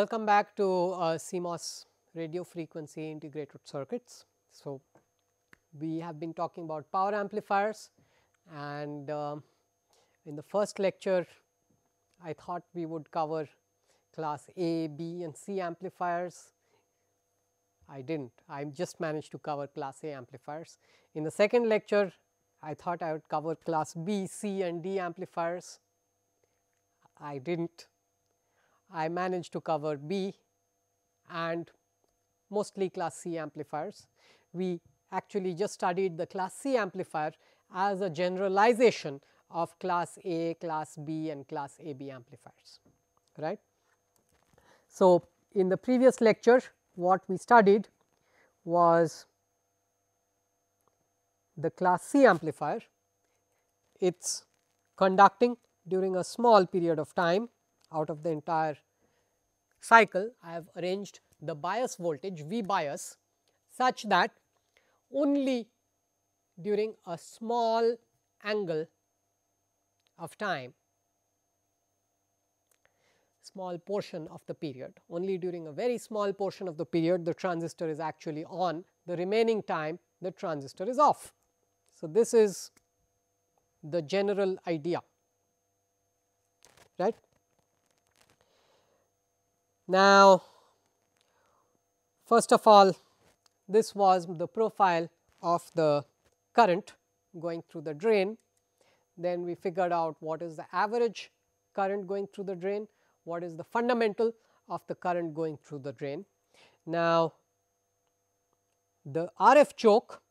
welcome back to CMOS radio frequency integrated circuits. So, we have been talking about power amplifiers, and in the first lecture I thought we would cover class A, B and C amplifiers. I did not, I just managed to cover class A amplifiers. In the second lecture I thought I would cover class B, C and D amplifiers. I did not. I managed to cover B and mostly class C amplifiers. We actually just studied the class C amplifier as a generalization of class A, class B and class AB amplifiers, right. So, in the previous lecture what we studied was the class C amplifier. It is conducting during a small period of time out of the entire cycle. I have arranged the bias voltage V bias such that only during a small angle of time, small portion of the period, only during a very small portion of the period the transistor is actually on, the remaining time the transistor is off. So, this is the general idea, right. Now, first of all, this was the profile of the current going through the drain. Then we figured out what is the average current going through the drain, what is the fundamental of the current going through the drain. Now, the RF choke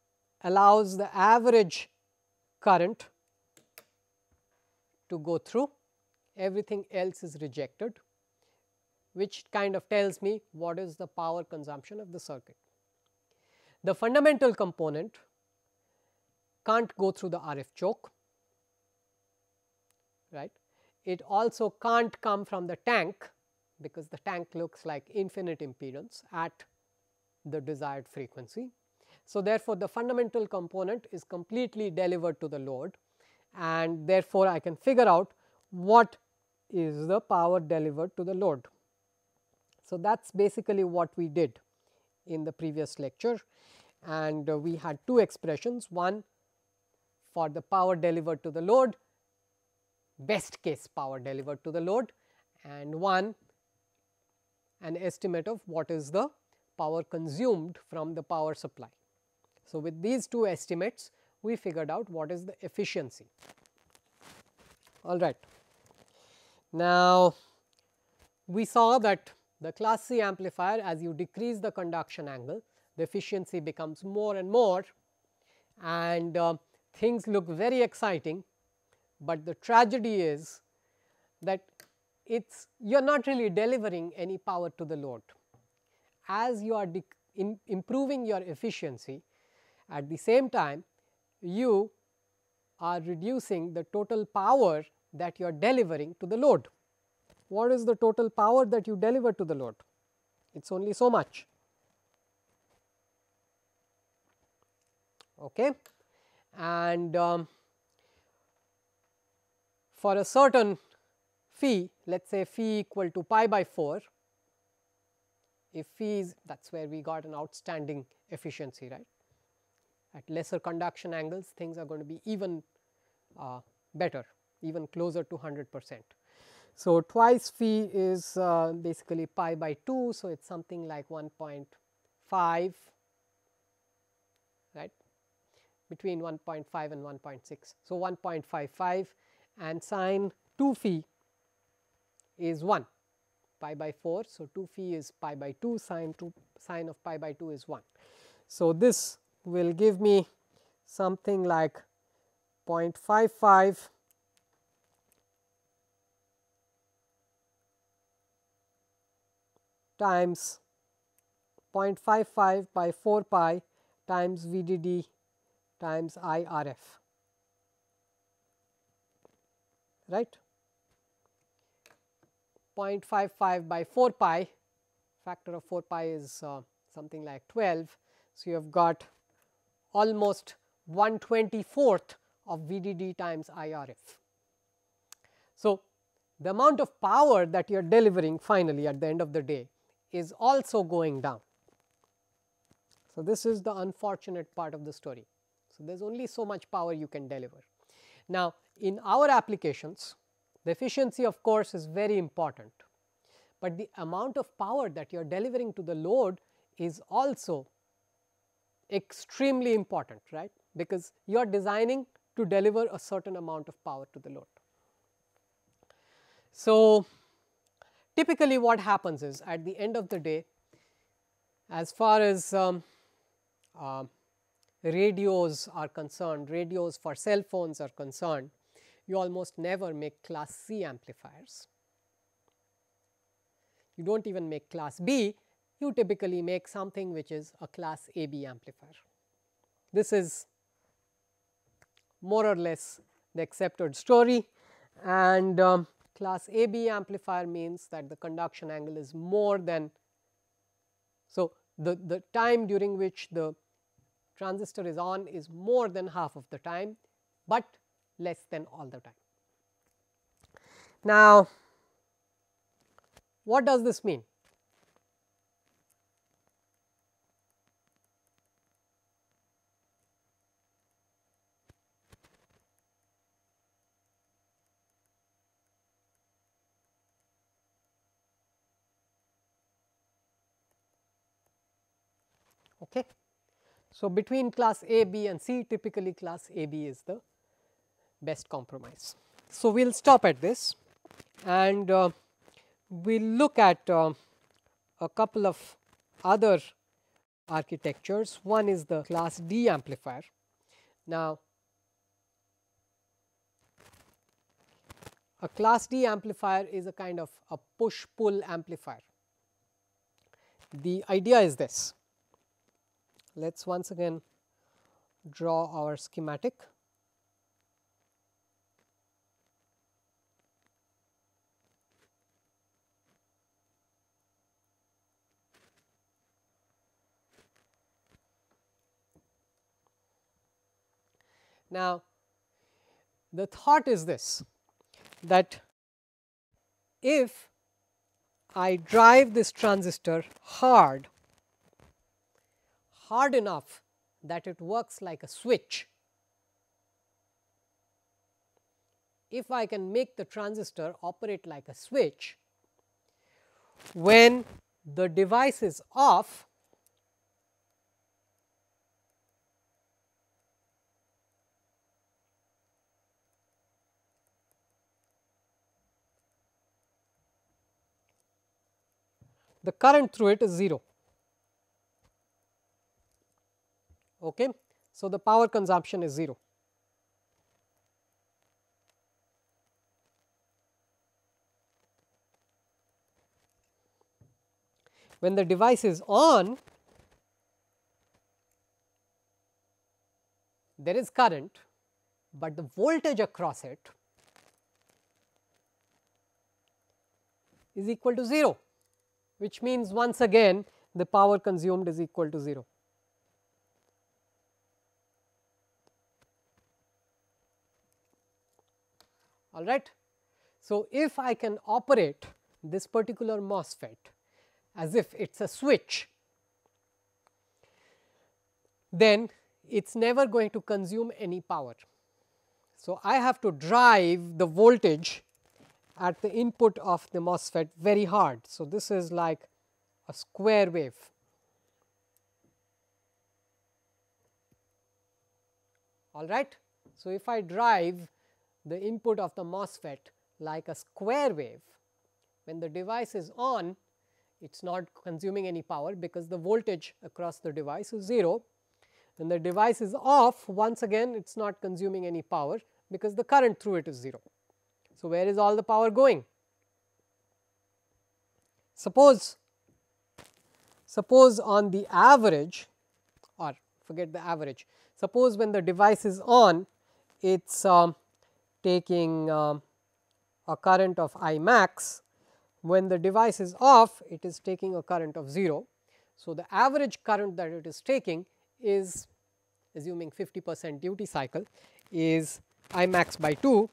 allows the average current to go through, everything else is rejected, which kind of tells me what is the power consumption of the circuit. The fundamental component can't go through the RF choke, right. It also can't come from the tank, because the tank looks like infinite impedance at the desired frequency. So, therefore, the fundamental component is completely delivered to the load, and therefore, I can figure out what is the power delivered to the load. So, that is basically what we did in the previous lecture, and we had two expressions, one for the power delivered to the load, best case power delivered to the load, and one an estimate of what is the power consumed from the power supply. So, with these two estimates we figured out what is the efficiency. All right. Now, we saw that the class C amplifier, as you decrease the conduction angle, the efficiency becomes more and more, and things look very exciting, but the tragedy is that you are not really delivering any power to the load. As you are improving your efficiency, at the same time you are reducing the total power that you are delivering to the load. What is the total power that you deliver to the load? It is only so much. Okay. And for a certain phi, let us say phi equal to pi by 4, if phi is, that is where we got an outstanding efficiency, right. At lesser conduction angles things are going to be even better, even closer to 100%. So, twice phi is basically pi by 2, so it is something like 1.5, right, between 1.5 and 1.6. So, 1.55, and sine 2 phi is 1, pi by 4. So, 2 phi is pi by 2, sine of pi by 2 is 1. So, this will give me something like 0.55 times 0.55 by 4 pi times VDD times IRF, right. 0.55 by 4 pi, factor of 4 pi is something like 12. So, you have got almost 1/24th of VDD times IRF. So, the amount of power that you are delivering finally at the end of the day is also going down. So, this is the unfortunate part of the story. So, there is only so much power you can deliver. Now, in our applications, the efficiency of course is very important, but the amount of power that you are delivering to the load is also extremely important, right, because you are designing to deliver a certain amount of power to the load. So, typically what happens is at the end of the day, as far as radios are concerned, radios for cell phones are concerned, you almost never make class C amplifiers. You do not even make class B, you typically make something which is a class AB amplifier. This is more or less the accepted story, and class AB amplifier means that the conduction angle is more than, so the time during which the transistor is on is more than half of the time, but less than all the time. Now, what does this mean? Okay. So, between class A, B and C, typically class A, B is the best compromise. So, we will stop at this, and we will look at a couple of other architectures. One is the class D amplifier. Now, a class D amplifier is a kind of a push pull amplifier. The idea is this. Let us once again draw our schematic. Now, the thought is this, that if I drive this transistor hard enough that it works like a switch, if I can make the transistor operate like a switch, when the device is off, the current through it is 0. Okay. So, the power consumption is 0. When the device is on, there is current, but the voltage across it is equal to 0, which means once again the power consumed is equal to 0. All right. So, if I can operate this particular MOSFET as if it is a switch, then it is never going to consume any power. So, I have to drive the voltage at the input of the MOSFET very hard. So, this is like a square wave. All right. So, if I drive the input of the MOSFET like a square wave, when the device is on, it is not consuming any power because the voltage across the device is 0. When the device is off, once again it is not consuming any power because the current through it is 0. So, where is all the power going? Suppose on the average, or forget the average, suppose when the device is on, it is taking a current of I max. When the device is off, it is taking a current of 0. So, the average current that it is taking is, assuming 50% duty cycle, is I max by 2,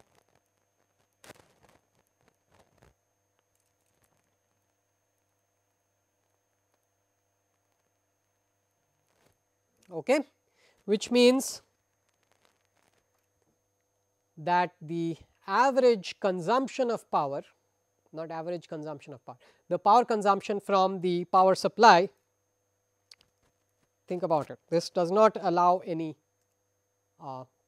okay, which means that the average consumption of power, not average consumption of power, the power consumption from the power supply, think about it, this does not allow any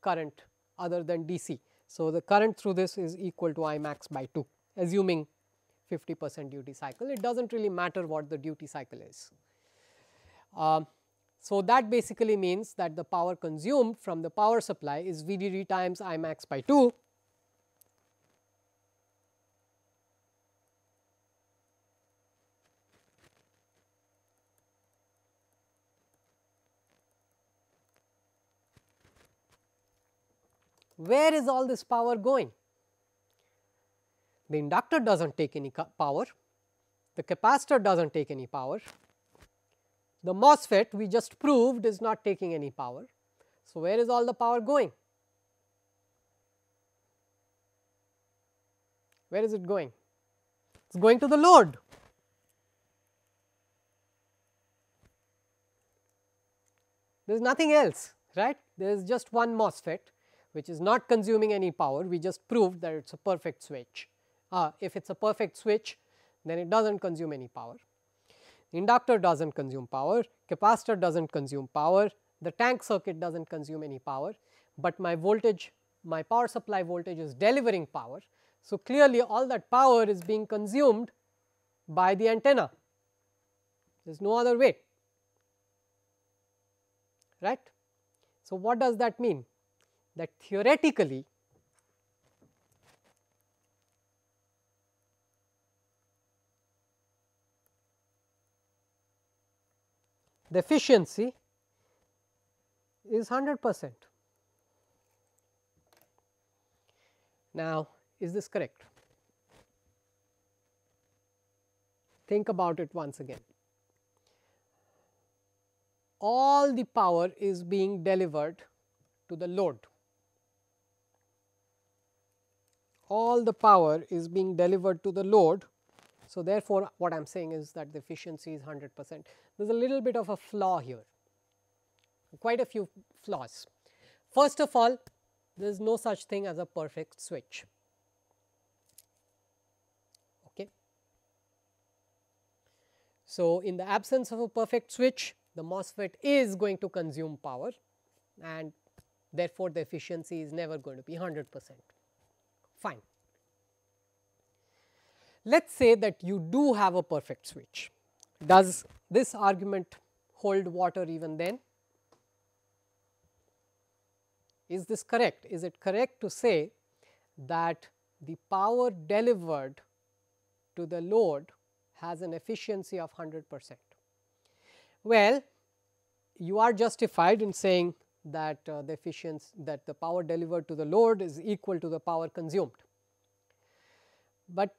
current other than DC. So, the current through this is equal to I max by 2, assuming 50% duty cycle. It does not really matter what the duty cycle is. So, that basically means that the power consumed from the power supply is VDD times I max by 2. Where is all this power going? The inductor does not take any power, the capacitor does not take any power, the MOSFET we just proved is not taking any power. So, where is all the power going? Where is it going? It is going to the load. There is nothing else, right? There is just one MOSFET which is not consuming any power. We just proved that it is a perfect switch. If it is a perfect switch, then it does not consume any power. Inductor does not consume power, capacitor does not consume power, the tank circuit does not consume any power, but my voltage, my power supply voltage is delivering power. So, clearly all that power is being consumed by the antenna, there is no other way, right. So, what does that mean? That theoretically the efficiency is 100%. Now, is this correct? Think about it once again. All the power is being delivered to the load. All the power is being delivered to the load. So, therefore, what I am saying is that the efficiency is 100%. There is a little bit of a flaw here, quite a few flaws. First of all, there is no such thing as a perfect switch. Okay. So, in the absence of a perfect switch, the MOSFET is going to consume power and therefore, the efficiency is never going to be 100%. Fine. Let us say that you do have a perfect switch. Does this argument hold water even then? Is this correct? Is it correct to say that the power delivered to the load has an efficiency of 100%? Well, you are justified in saying that the efficiency, that the power delivered to the load is equal to the power consumed. But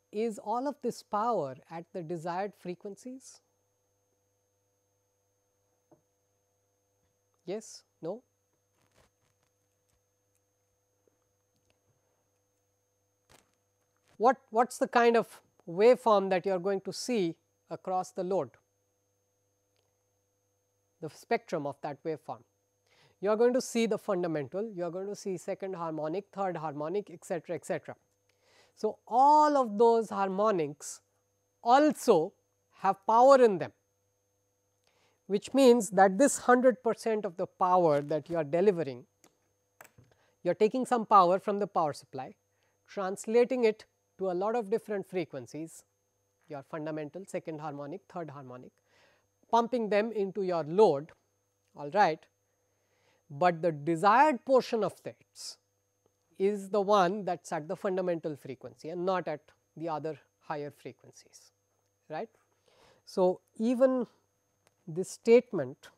is all of this power at the desired frequencies? Yes? No? What's the kind of waveform that you are going to see across the load? The spectrum of that waveform. You are going to see the fundamental, you are going to see second harmonic, third harmonic, etc., etc. So, all of those harmonics also have power in them, which means that this 100% of the power that you are delivering, you are taking some power from the power supply, translating it to a lot of different frequencies, your fundamental, second harmonic, third harmonic, pumping them into your load, all right, but the desired portion of this is the one that is at the fundamental frequency and not at the other higher frequencies, right. So, even this statement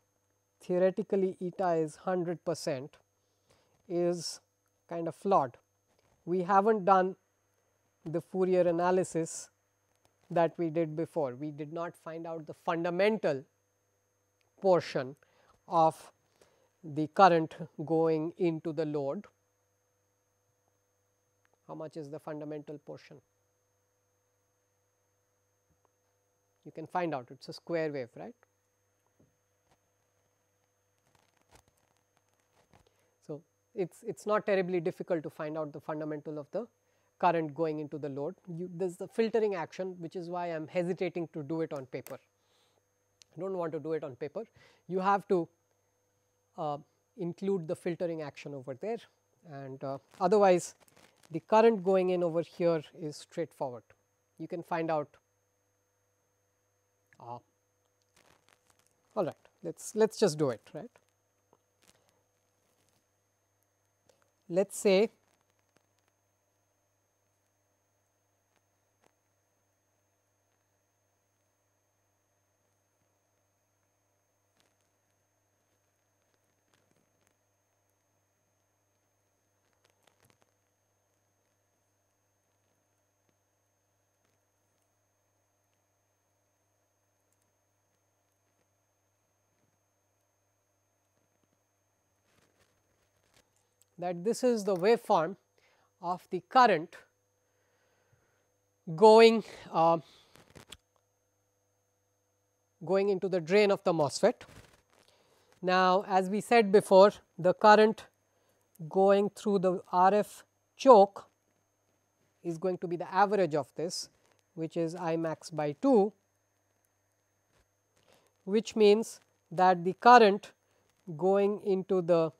theoretically eta is 100% is kind of flawed. We have not done the Fourier analysis that we did before. We did not find out the fundamental portion of the current going into the load. How much is the fundamental portion? You can find out, it is a square wave, right. it's not terribly difficult to find out the fundamental of the current going into the load. There is the filtering action, which is why I am hesitating to do it on paper. I do not want to do it on paper. You have to include the filtering action over there, and otherwise the current going in over here is straightforward. You can find out. All right, let's just do it, right. Let's say that this is the waveform of the current going going into the drain of the MOSFET. Now, as we said before, the current going through the RF choke is going to be the average of this, which is I max by 2, which means that the current going into the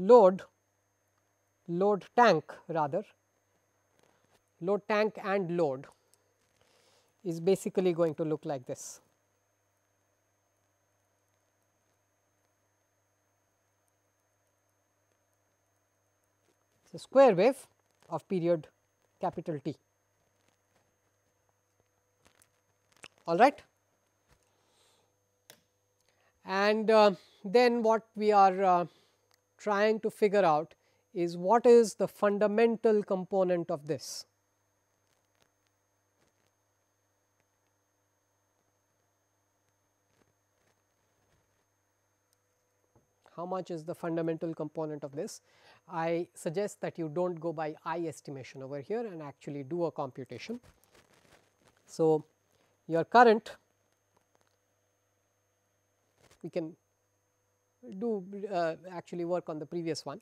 load tank and load is basically going to look like this. It is a square wave of period capital T. All right. And then what we are trying to figure out is what is the fundamental component of this. How much is the fundamental component of this? I suggest that you do not go by I estimation over here and actually do a computation. So, your current, we can do actually work on the previous one.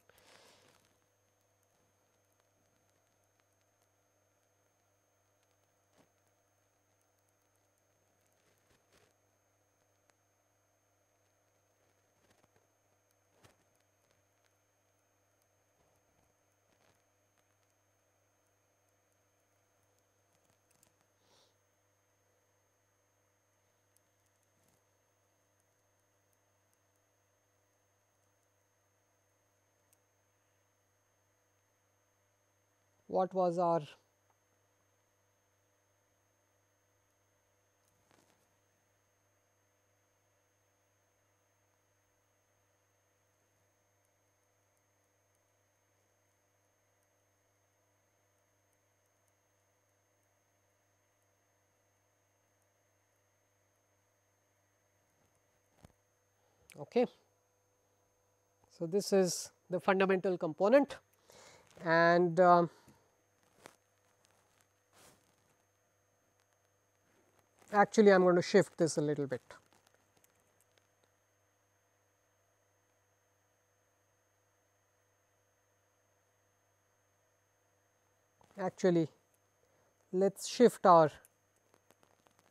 What was our okay. So, this is the fundamental component, and actually I am going to shift this a little bit. Actually, let us shift our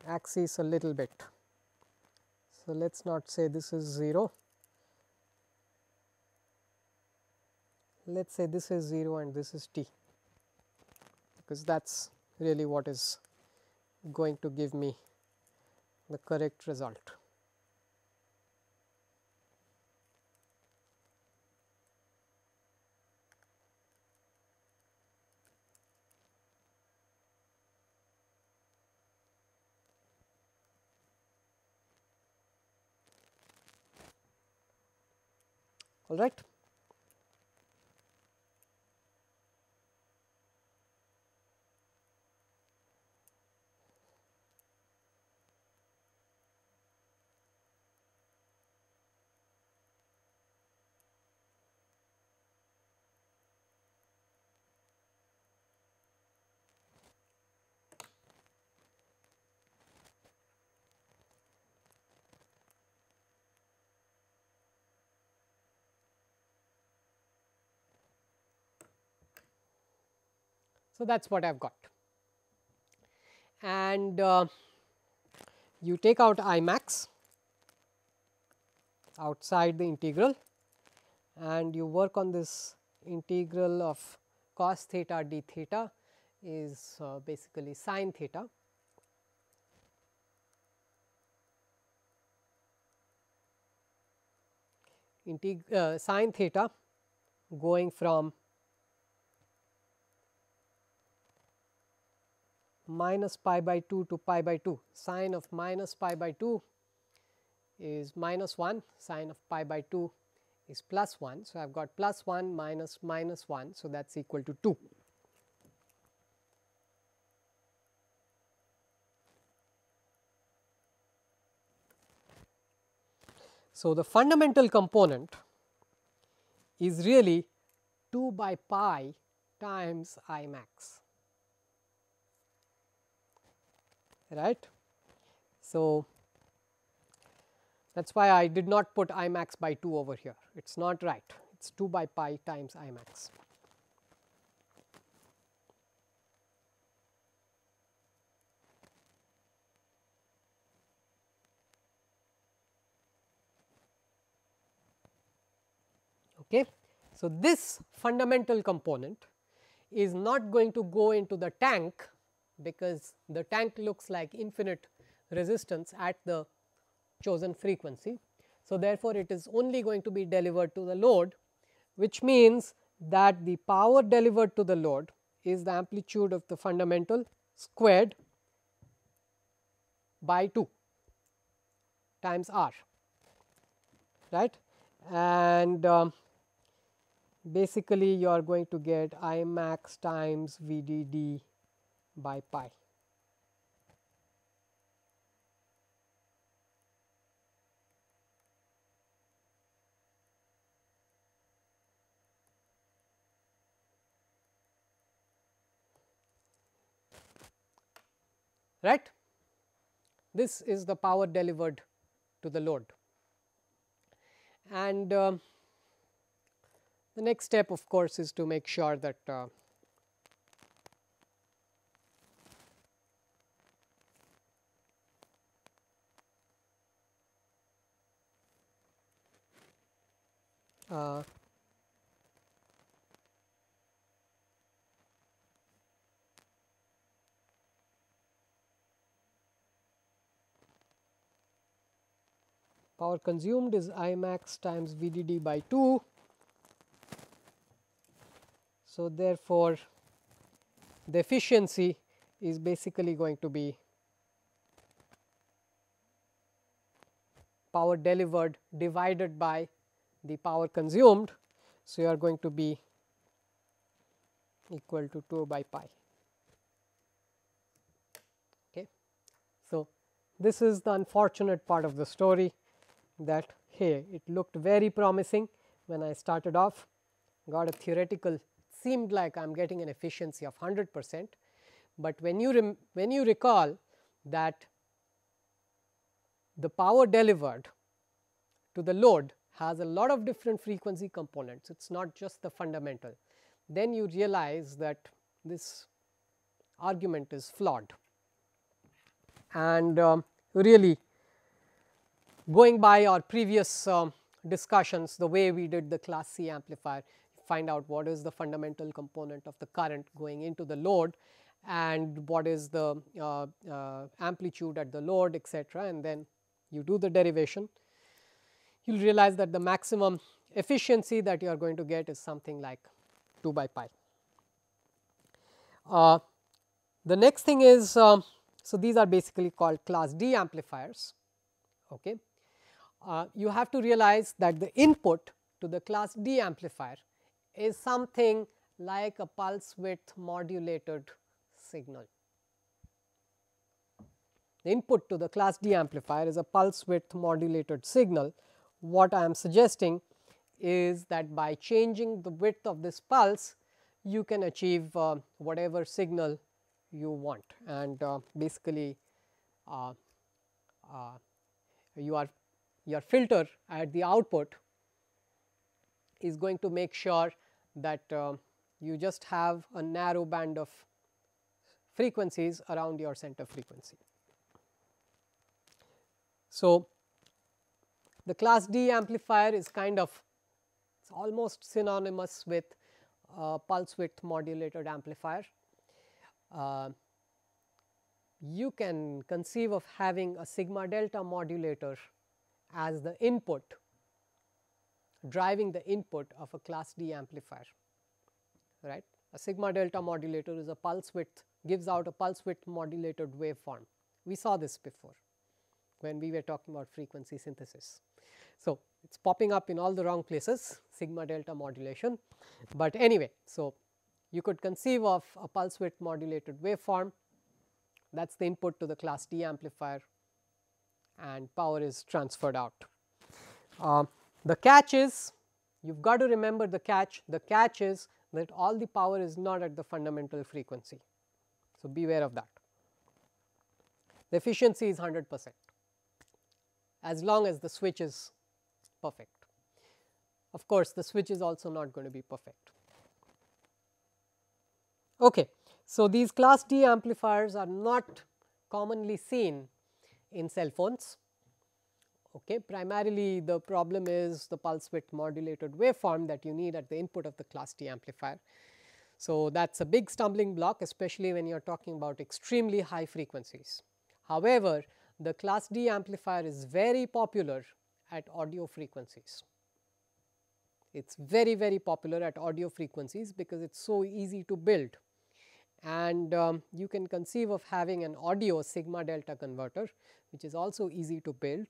axis a little bit. So, let us not say this is 0, let us say this is 0 and this is t, because that is really what is going to give me the correct result. All right. So, that is what I have got. And you take out I max outside the integral and you work on this integral of cos theta d theta is basically sin theta. Sin theta going from minus pi by 2 to pi by 2. Sine of minus pi by 2 is minus 1, sine of pi by 2 is plus 1. So, I have got plus 1 minus minus 1. So, that is equal to 2. So, the fundamental component is really 2 by pi times I max, right. So, that is why I did not put I max by 2 over here, it is not right, it is 2 by pi times I max. Okay. So, this fundamental component is not going to go into the tank, because the tank looks like infinite resistance at the chosen frequency. So, therefore, it is only going to be delivered to the load, which means that the power delivered to the load is the amplitude of the fundamental squared by 2 times r, right. And basically you are going to get I max times VDD by pi. Right. This is the power delivered to the load. And the next step, of course, is to make sure that power consumed is I max times VDD by 2. So, therefore, the efficiency is basically going to be power delivered divided by the power consumed. So, you are going to be equal to 2 by pi. Okay. So, this is the unfortunate part of the story, that hey, it looked very promising when I started off, got a theoretical, seemed like I am getting an efficiency of 100%, but when you recall that the power delivered to the load has a lot of different frequency components, it is not just the fundamental, then you realize that this argument is flawed. And really, going by our previous discussions, the way we did the class C amplifier, find out what is the fundamental component of the current going into the load and what is the amplitude at the load, etc., and then you do the derivation, you will realize that the maximum efficiency that you are going to get is something like 2 by pi. The next thing is, so these are basically called class D amplifiers. Okay. You have to realize that the input to the class D amplifier is something like a pulse width modulated signal. The input to the class D amplifier is a pulse width modulated signal. What I am suggesting is that by changing the width of this pulse, you can achieve whatever signal you want, and basically your filter at the output is going to make sure that you just have a narrow band of frequencies around your center frequency. So, the class D amplifier is kind of, it's almost synonymous with pulse width modulated amplifier. You can conceive of having a sigma delta modulator as the input, driving the input of a class D amplifier, right. A sigma delta modulator is a pulse width, gives out a pulse width modulated waveform. We saw this before when we were talking about frequency synthesis. So, it is popping up in all the wrong places, sigma delta modulation, but anyway. So, you could conceive of a pulse width modulated waveform, that is the input to the class D amplifier, and power is transferred out. The catch is, you have got to remember the catch is that all the power is not at the fundamental frequency. So, beware of that. The efficiency is 100%, as long as the switch is perfect. Of course, the switch is also not going to be perfect. Okay. So, these class D amplifiers are not commonly seen in cell phones. Okay. Primarily, the problem is the pulse width modulated waveform that you need at the input of the class D amplifier. So, that is a big stumbling block, especially when you are talking about extremely high frequencies. However, the class D amplifier is very popular at audio frequencies. It is very popular at audio frequencies because it is so easy to build, and you can conceive of having an audio sigma delta converter, which is also easy to build,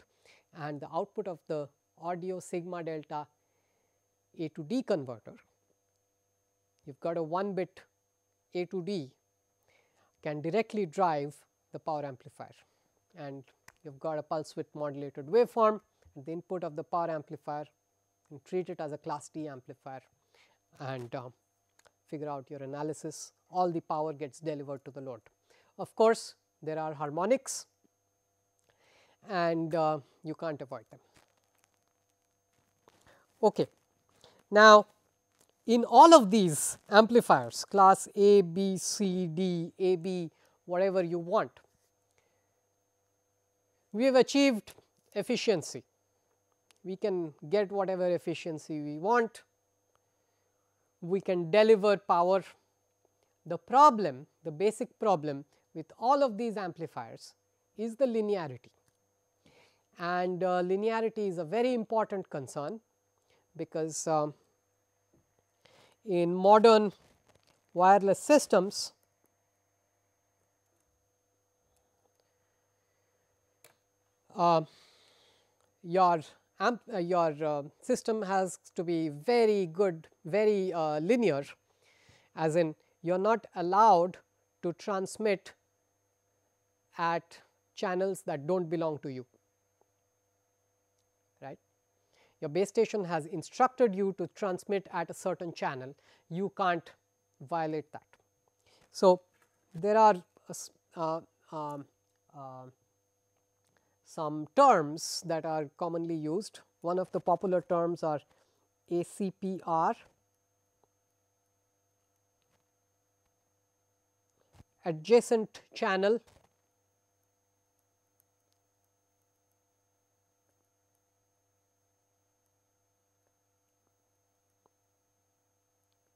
and the output of the audio sigma delta A to D converter, you have got a 1 bit A to D, can directly drive the power amplifier, and you have got a pulse width modulated waveform at the input of the power amplifier, and treat it as a class D amplifier and figure out your analysis. All the power gets delivered to the load. Of course, there are harmonics and you can't avoid them. Okay. Now, in all of these amplifiers, class A, B, C, D, AB, whatever you want, we have achieved efficiency. We can get whatever efficiency we want, we can deliver power. The problem, the basic problem with all of these amplifiers is the linearity, and linearity is a very important concern, because in modern wireless systems, your system has to be very good, very linear, as in you are not allowed to transmit at channels that do not belong to you, right. Your base station has instructed you to transmit at a certain channel, you can't violate that. So, there are some terms that are commonly used. One of the popular terms are ACPR, adjacent channel,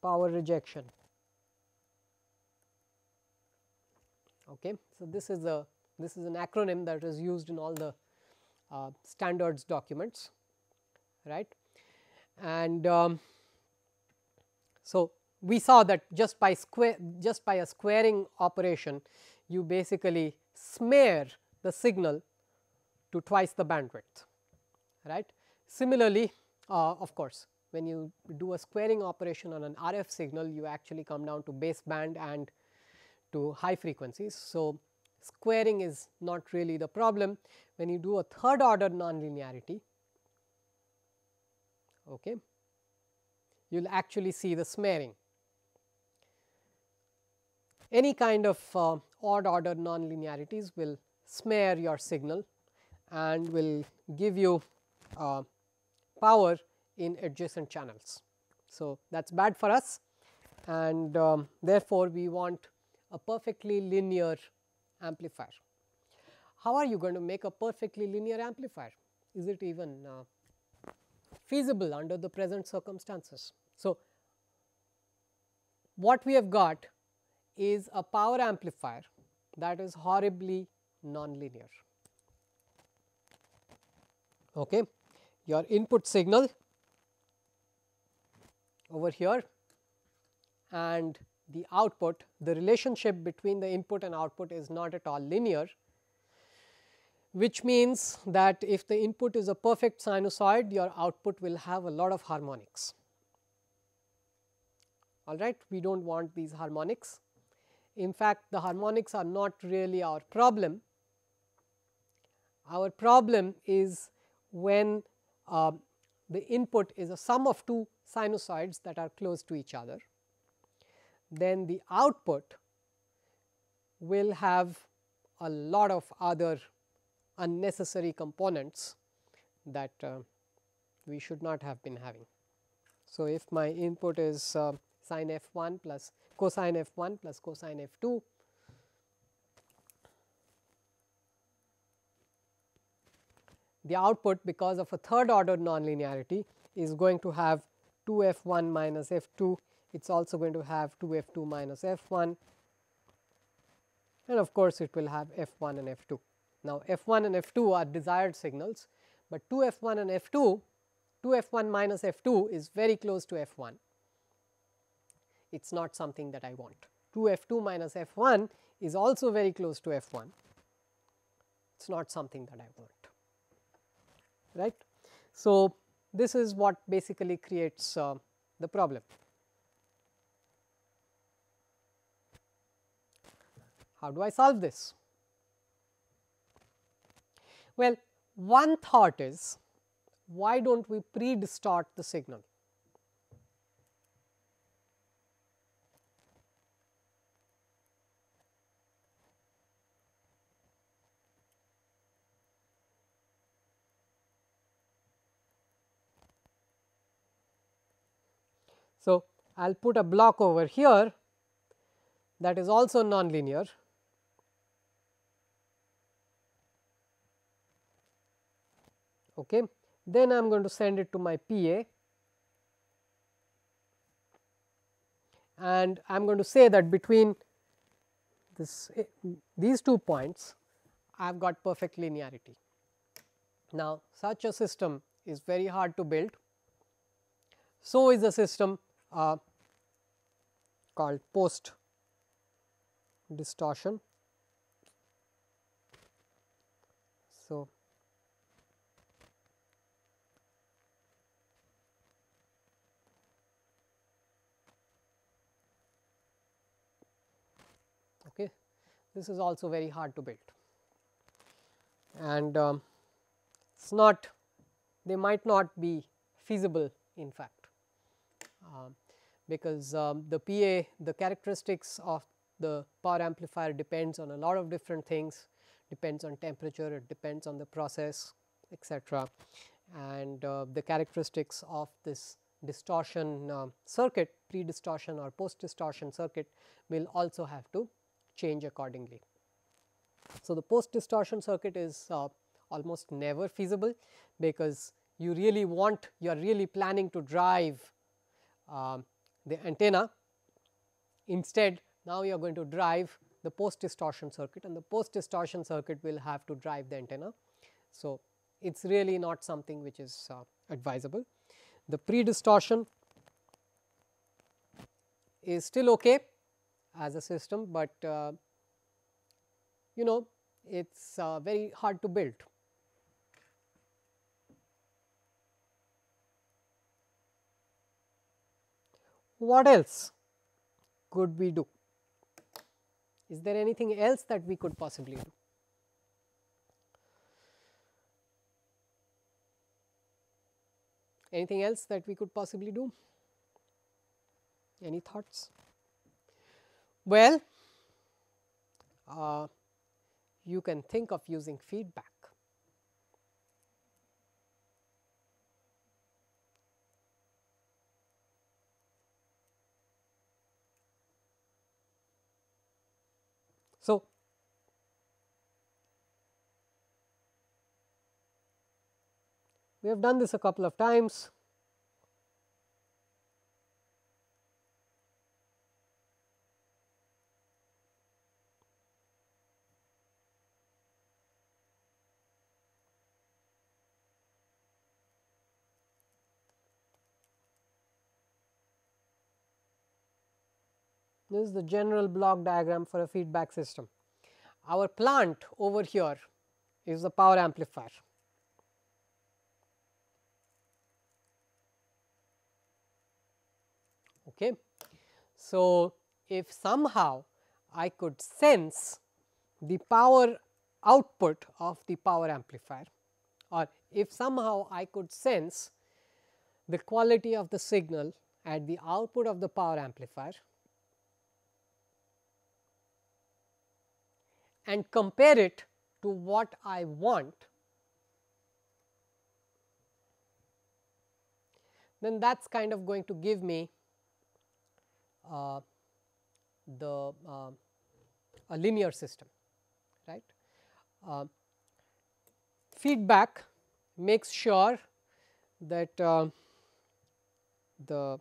power rejection. Okay. So, this is an acronym that is used in all the standards documents, right. And so, we saw that just by a squaring operation, you basically smear the signal to twice the bandwidth, right. Similarly, of course, when you do a squaring operation on an RF signal, you actually come down to baseband and to high frequencies. So, squaring is not really the problem. When you do a third order nonlinearity, okay, you will actually see the smearing. Any kind of odd order nonlinearities will smear your signal and will give you power in adjacent channels. So, that is bad for us, and therefore, we want a perfectly linear amplifier. How are you going to make a perfectly linear amplifier? Is it even feasible under the present circumstances? So, what we have got is a power amplifier that is horribly nonlinear. Okay. Your input signal over here and the output, the relationship between the input and output is not at all linear, which means that if the input is a perfect sinusoid, your output will have a lot of harmonics. All right, we do not want these harmonics. In fact, the harmonics are not really our problem. Our problem is when the input is a sum of two sinusoids that are close to each other, then the output will have a lot of other unnecessary components that we should not have been having. So, if my input is sin f1 plus cosine f1 plus cosine f2, the output, because of a third order nonlinearity, is going to have 2 f1 minus f2, it is also going to have 2 f2 minus f1, and of course, it will have f1 and f2. Now, f1 and f2 are desired signals, but 2 f1 and f2, 2 f1 minus f2 is very close to f1. It is not something that I want. 2 f2 minus f1 is also very close to f1. It is not something that I want, right. So, this is what basically creates the problem. How do I solve this? Well, one thought is, why do not we pre-distort the signal? So, I will put a block over here that is also nonlinear. Okay. Then I am going to send it to my PA, and I am going to say that between these 2 points I have got perfect linearity. Now, such a system is very hard to build. So is a system called post distortion. So, okay, this is also very hard to build, and it is not, they might not be feasible in fact, because the PA, the characteristics of the power amplifier depends on a lot of different things, depends on temperature, it depends on the process, etc. And the characteristics of this distortion circuit, pre-distortion or post-distortion circuit will also have to change accordingly. So, the post-distortion circuit is almost never feasible, because you really want, you are really planning to drive the antenna. Instead, now you are going to drive the post-distortion circuit, and the post-distortion circuit will have to drive the antenna. So, it is really not something which is advisable. The pre-distortion is still okay as a system, but you know, it is very hard to build. What else could we do? Is there anything else that we could possibly do? Anything else that we could possibly do? Any thoughts? Well, you can think of using feedback. We have done this a couple of times. This is the general block diagram for a feedback system. Our plant over here is the power amplifier. Okay. So, if somehow I could sense the power output of the power amplifier, or if somehow I could sense the quality of the signal at the output of the power amplifier and compare it to what I want, then that is kind of going to give me a linear system, right. Feedback makes sure that the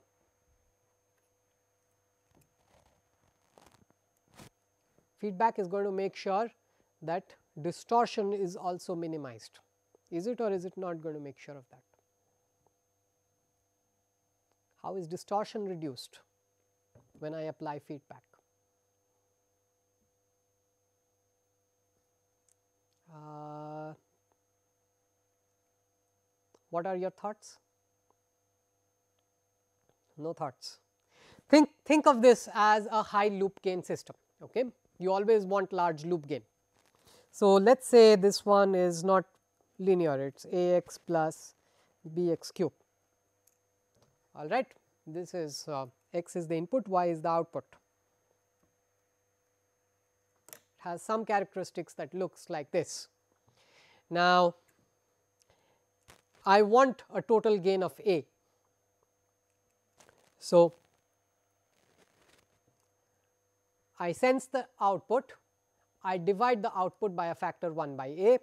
feedback is going to make sure that distortion is also minimized. Is it or is it not going to make sure of that? How is distortion reduced when I apply feedback? What are your thoughts? No thoughts. Think of this as a high loop gain system. Okay, you always want large loop gain. So, let us say this one is not linear, it is a x plus b x cube. All right, this is x is the input, y is the output. It has some characteristics that looks like this. Now, I want a total gain of a. So, I sense the output, I divide the output by a factor 1 by a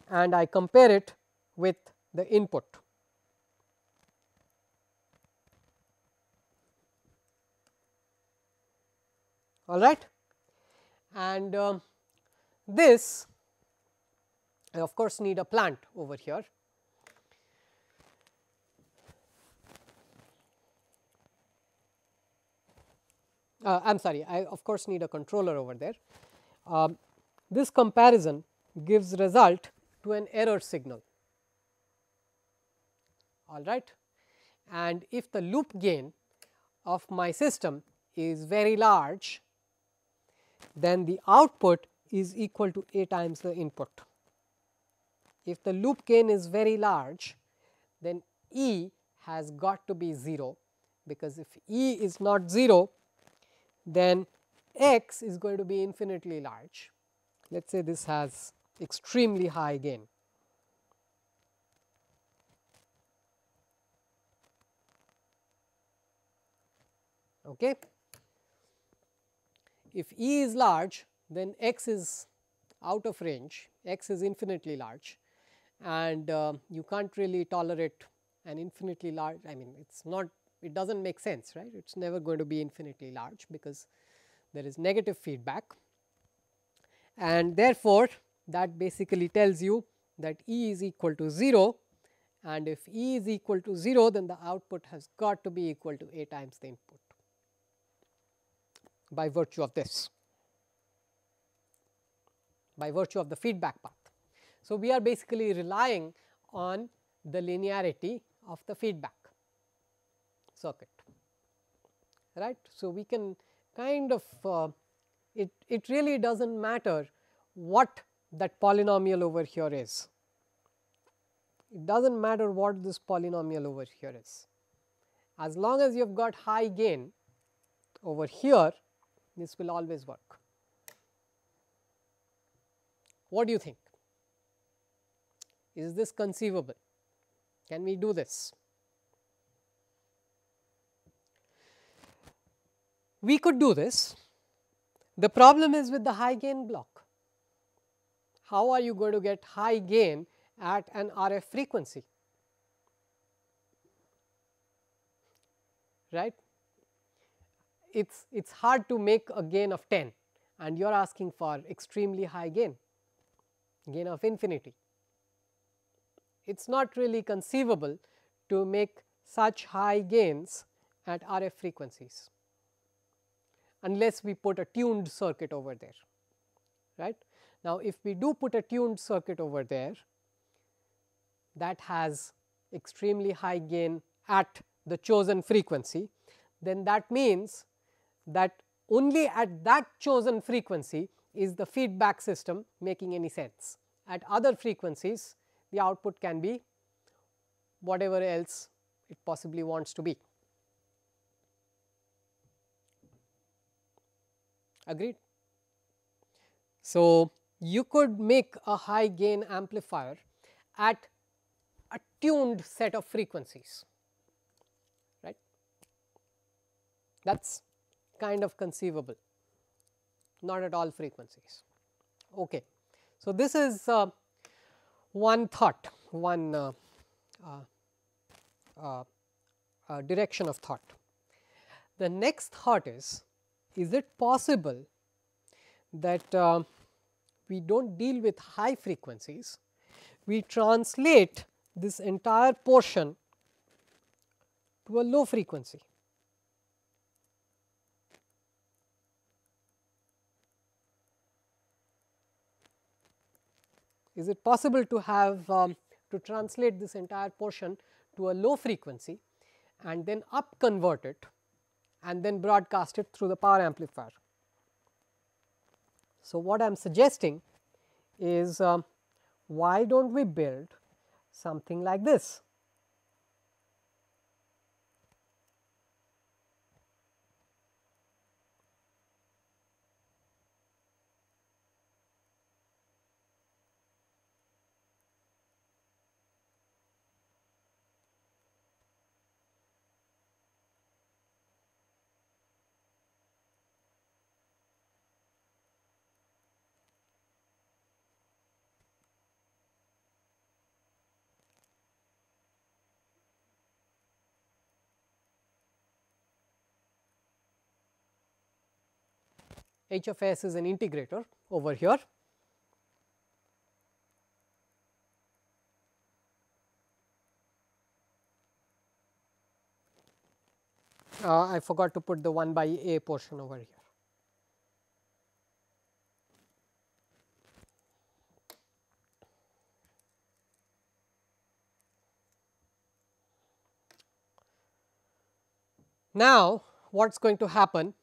and I compare it with the input. All right. And this I of course need a plant over here. I am sorry, I of course need a controller over there. This comparison gives result to an error signal. All right. And if the loop gain of my system is very large, then the output is equal to a times the input. If the loop gain is very large, then E has got to be 0, because if E is not 0, then X is going to be infinitely large. Let us say this has extremely high gain. Okay. If E is large, then X is out of range, X is infinitely large, and you can't really tolerate an infinitely large, I mean it is not, it does not make sense, right, it is never going to be infinitely large because there is negative feedback, and therefore, that basically tells you that E is equal to 0, and if E is equal to 0, then the output has got to be equal to a times the input by virtue of this, by virtue of the feedback path. So, we are basically relying on the linearity of the feedback circuit, right. So, we can kind of it really does not matter what that polynomial over here is, it does not matter what this polynomial over here is, as long as you have got high gain over here, this will always work. What do you think? Is this conceivable? Can we do this? We could do this. The problem is with the high gain block. How are you going to get high gain at an RF frequency? right. It's hard to make a gain of 10 and you are asking for extremely high gain of infinity. It is not really conceivable to make such high gains at RF frequencies unless we put a tuned circuit over there, right. Now, if we do put a tuned circuit over there that has extremely high gain at the chosen frequency, then that means that only at that chosen frequency is the feedback system making any sense. At other frequencies, the output can be whatever else it possibly wants to be. Agreed? So, you could make a high gain amplifier at a tuned set of frequencies, right. That is kind of conceivable, not at all frequencies. Okay. So, this is one thought, one direction of thought. The next thought is it possible that we do not deal with high frequencies, we translate this entire portion to a low frequency? Is it possible to have to translate this entire portion to a low frequency and then up convert it and then broadcast it through the power amplifier? So, what I am suggesting is why do not we build something like this? H of S is an integrator over here. I forgot to put the 1 by A portion over here. Now, what is going to happen?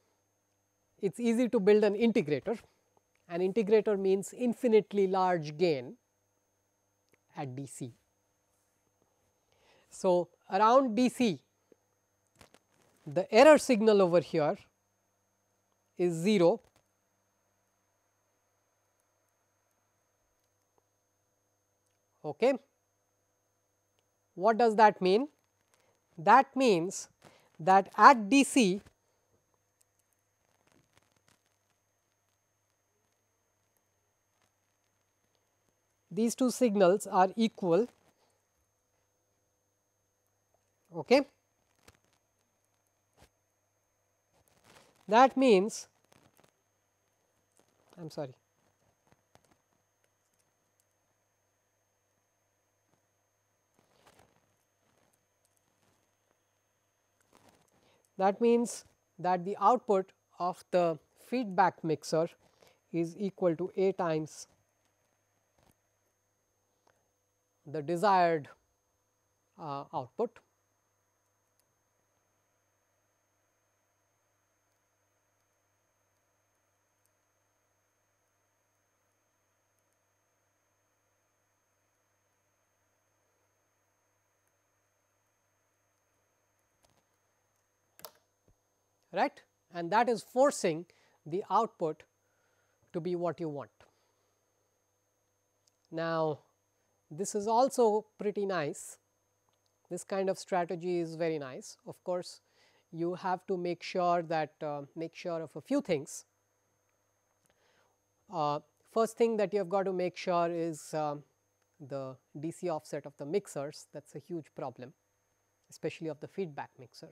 It is easy to build an integrator. An integrator means infinitely large gain at DC. So, around DC, the error signal over here is 0. Okay. What does that mean? That means that at DC, these two signals are equal. Okay. That means, I am sorry, that means that the output of the feedback mixer is equal to A times the desired output. Right, and that is forcing the output to be what you want. Now, this is also pretty nice. This kind of strategy is very nice. Of course, you have to make sure that make sure of a few things. First thing that you have got to make sure is the DC offset of the mixers. That is a huge problem, especially of the feedback mixer.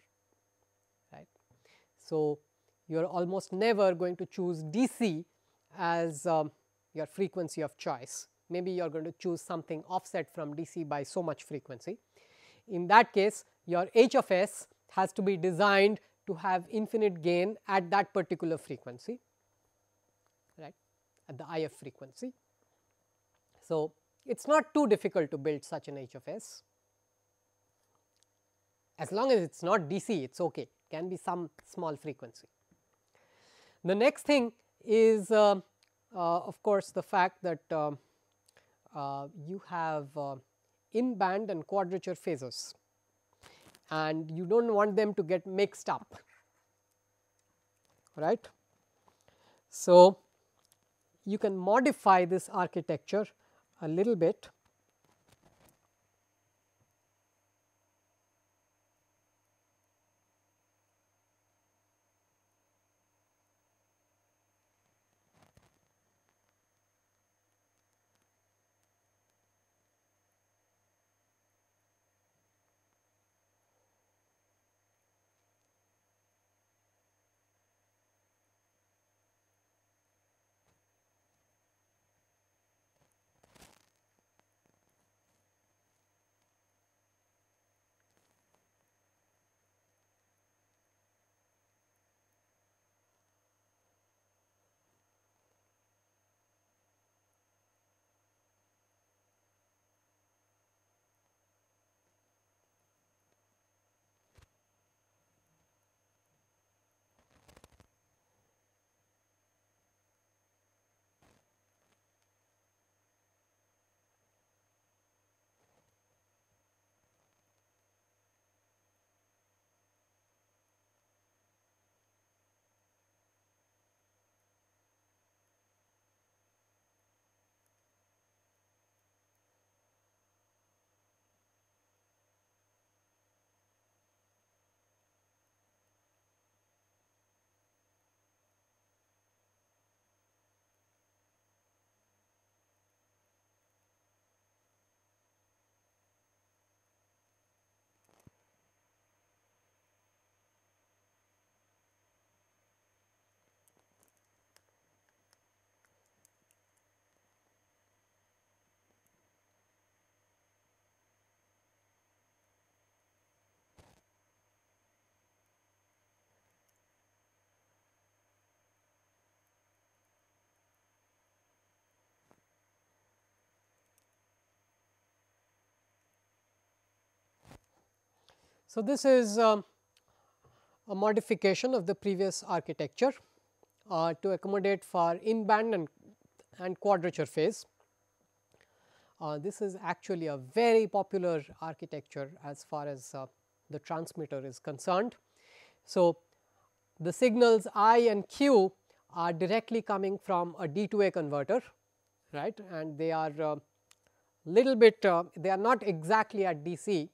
So, you are almost never going to choose DC as your frequency of choice. Maybe you are going to choose something offset from DC by so much frequency. In that case, your H of S has to be designed to have infinite gain at that particular frequency, right, at the IF frequency. So, it is not too difficult to build such an H of S. As long as it is not DC, it is okay, it can be some small frequency. The next thing is of course, the fact that you have in band and quadrature phases, and you do not want them to get mixed up, right. So, you can modify this architecture a little bit. So, this is a modification of the previous architecture to accommodate for in band and quadrature phase. This is actually a very popular architecture as far as the transmitter is concerned. So, the signals I and Q are directly coming from a D to A converter, right, and they are little bit they are not exactly at DC,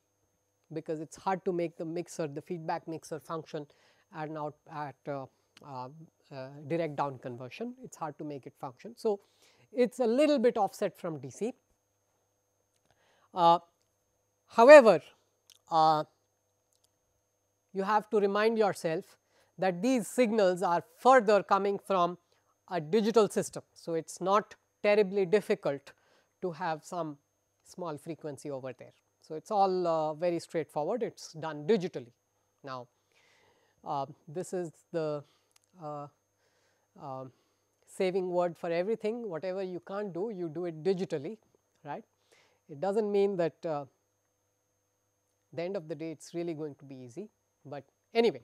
because it is hard to make the mixer, the feedback mixer function and out at direct down conversion, it is hard to make it function. So, it is a little bit offset from DC. However, you have to remind yourself that these signals are further coming from a digital system. So, it is not terribly difficult to have some small frequency over there. So, it is all very straightforward, it is done digitally. Now, this is the saving word for everything, whatever you can't do, you do it digitally, right. It does not mean that the end of the day it is really going to be easy, but anyway,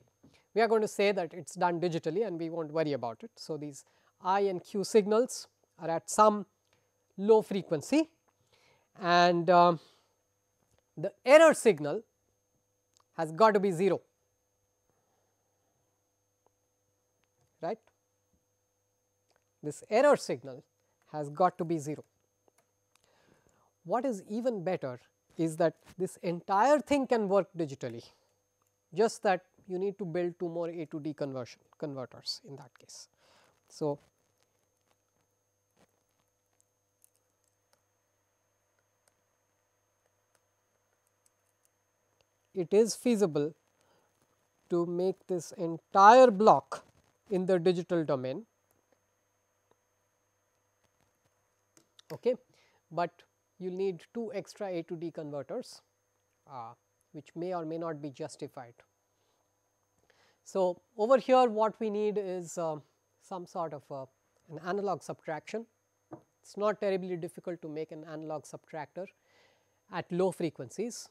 we are going to say that it is done digitally and we will not worry about it. So, these I and Q signals are at some low frequency, and the error signal has got to be 0, right. This error signal has got to be 0. What is even better is that this entire thing can work digitally, just that you need to build 2 more A to D converters in that case. So, it is feasible to make this entire block in the digital domain, okay, but you will need 2 extra A to D converters, which may or may not be justified. So, over here what we need is some sort of an analog subtraction. It is not terribly difficult to make an analog subtractor at low frequencies.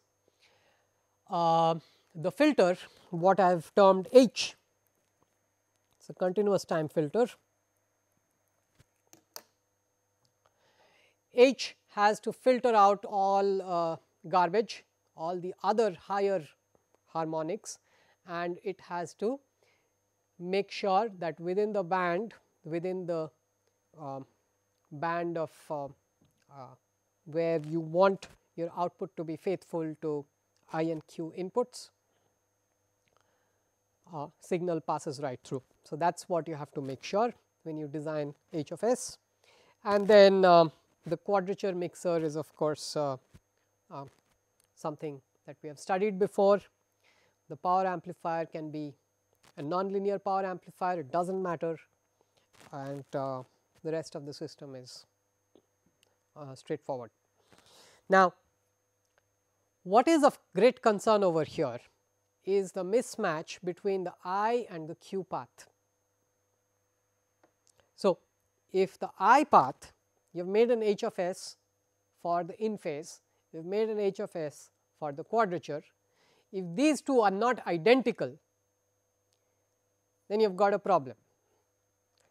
The filter, what I have termed H, it is a continuous time filter. H has to filter out all garbage, all the other higher harmonics, and it has to make sure that within the band, within the band of where you want your output to be faithful to I and Q inputs, signal passes right through. So, that is what you have to make sure when you design H of S. And then the quadrature mixer is of course something that we have studied before. The power amplifier can be a nonlinear power amplifier, it does not matter, and the rest of the system is straightforward. Now, what is of great concern over here is the mismatch between the I and the Q path. So, if the I path, you have made an H of S for the in phase, you have made an H of S for the quadrature. If these two are not identical, then you have got a problem.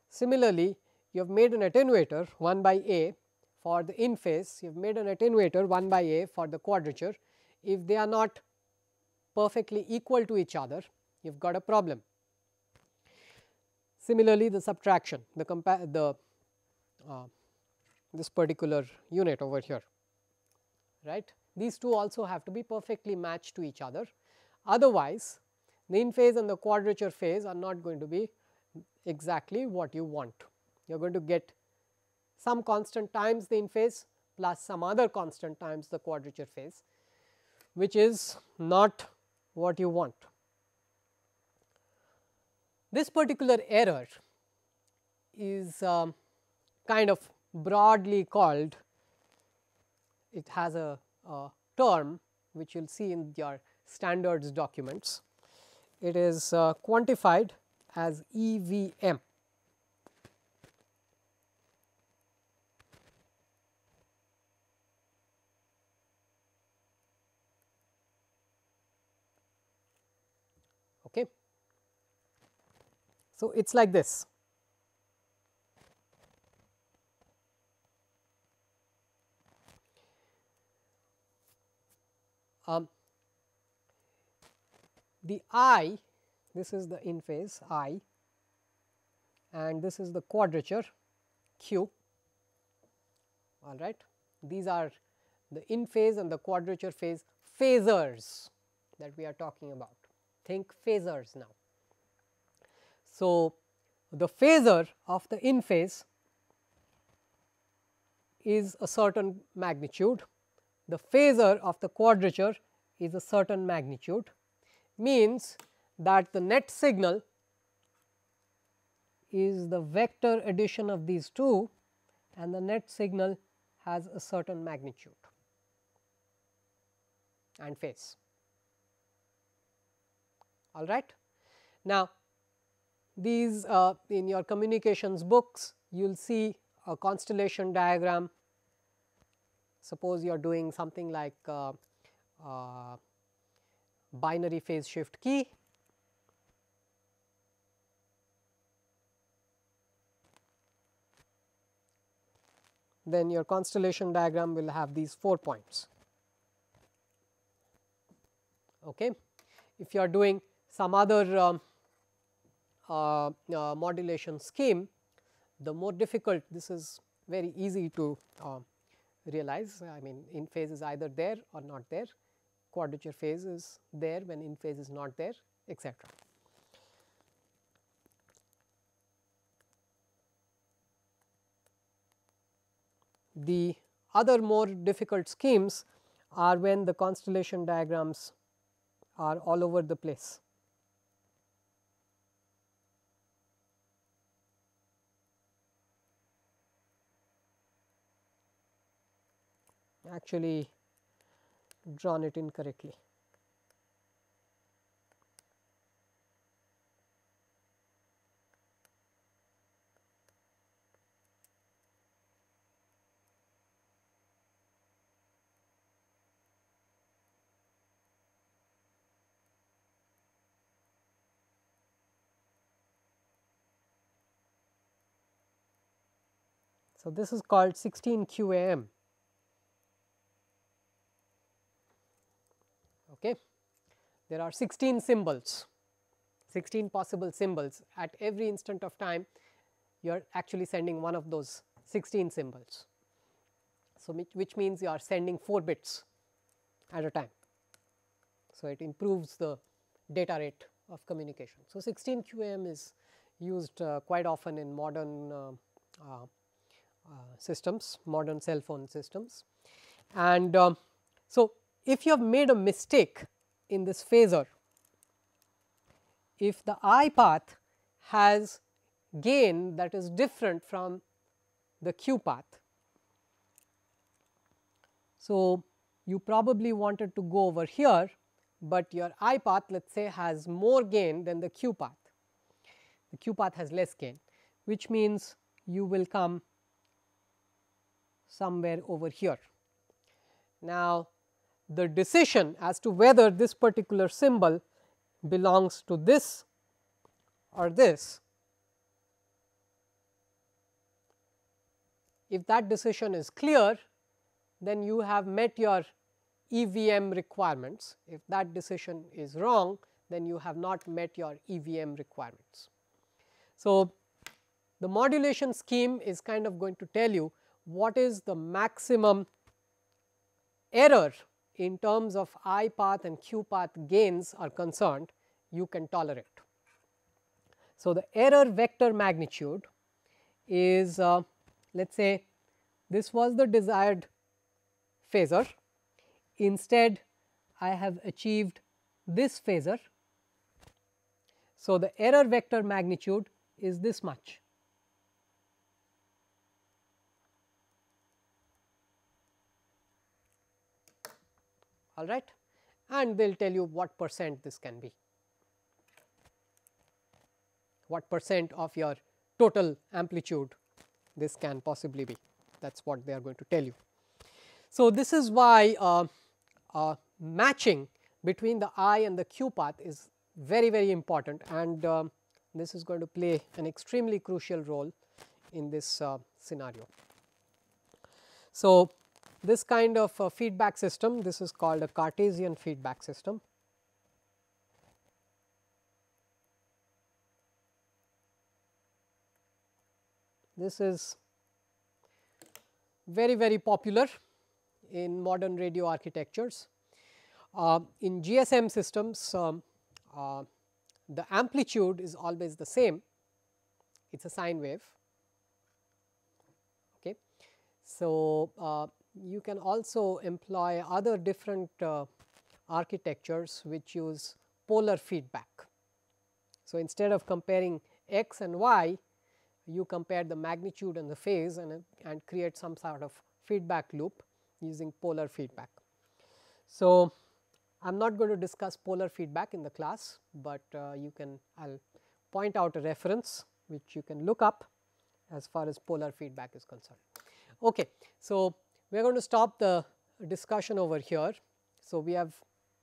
Similarly, you have made an attenuator 1 by A for the in phase, you have made an attenuator 1 by A for the quadrature. If they are not perfectly equal to each other, you have got a problem. Similarly, the subtraction, this particular unit over here, right. These two also have to be perfectly matched to each other, otherwise the in phase and the quadrature phase are not going to be exactly what you want. You are going to get some constant times the in phase plus some other constant times the quadrature phase, which is not what you want. This particular error is kind of broadly called, it has a term which you will see in your standards documents. It is quantified as EVM. Okay. So, it is like this. The I, this is the in phase I, and this is the quadrature Q, all right. These are the in phase and the quadrature phase phasors that we are talking about. Think phasors now. So, the phasor of the in phase is a certain magnitude, the phasor of the quadrature is a certain magnitude, means that the net signal is the vector addition of these two and the net signal has a certain magnitude and phase, all right. Now, these in your communications books you will see a constellation diagram. Suppose you are doing something like binary phase shift key, then your constellation diagram will have these 4 points. Okay. If you are doing some other modulation scheme, the more difficult, this is very easy to realize. I mean, in phase is either there or not there, quadrature phase is there when in phase is not there, etc. The other more difficult schemes are when the constellation diagrams are all over the place. actually drawn it incorrectly. So, this is called 16 QAM. Okay. There are 16 symbols, 16 possible symbols. At every instant of time, you are actually sending one of those 16 symbols. So, which means you are sending 4 bits at a time. So, it improves the data rate of communication. So, 16 QAM is used quite often in modern systems, modern cell phone systems. And so, if you have made a mistake in this phasor, if the I path has gain that is different from the Q path, so you probably wanted to go over here, but your I path, let us say, has more gain than the Q path. The Q path has less gain, which means you will come somewhere over here. Now, the decision as to whether this particular symbol belongs to this or this, if that decision is clear, then you have met your EVM requirements. If that decision is wrong, then you have not met your EVM requirements. So, the modulation scheme is kind of going to tell you what is the maximum error in terms of I path and Q path gains are concerned you can tolerate. So, the error vector magnitude is let us say this was the desired phasor, instead I have achieved this phasor. So, the error vector magnitude is this much. All right, and they will tell you what percent this can be, what percent of your total amplitude this can possibly be, that is what they are going to tell you. So, this is why matching between the I and the Q path is very, very important, and this is going to play an extremely crucial role in this scenario. So, this kind of feedback system, this is called a Cartesian feedback system. This is very, very popular in modern radio architectures. In GSM systems, the amplitude is always the same, it is a sine wave. Okay. So, you can also employ other different architectures which use polar feedback. So, instead of comparing x and y, you compare the magnitude and the phase and create some sort of feedback loop using polar feedback. So, I am not going to discuss polar feedback in the class, but you can, I will point out a reference which you can look up as far as polar feedback is concerned. Okay. So, we are going to stop the discussion over here. So, we have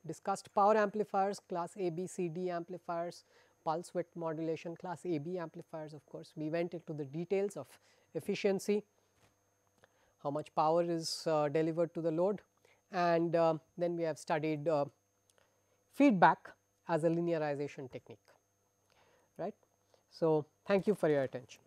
discussed power amplifiers, class A, B, C, D amplifiers, pulse width modulation, class A, B amplifiers. Of course, we went into the details of efficiency, how much power is delivered to the load, and then we have studied feedback as a linearization technique, right. So, thank you for your attention.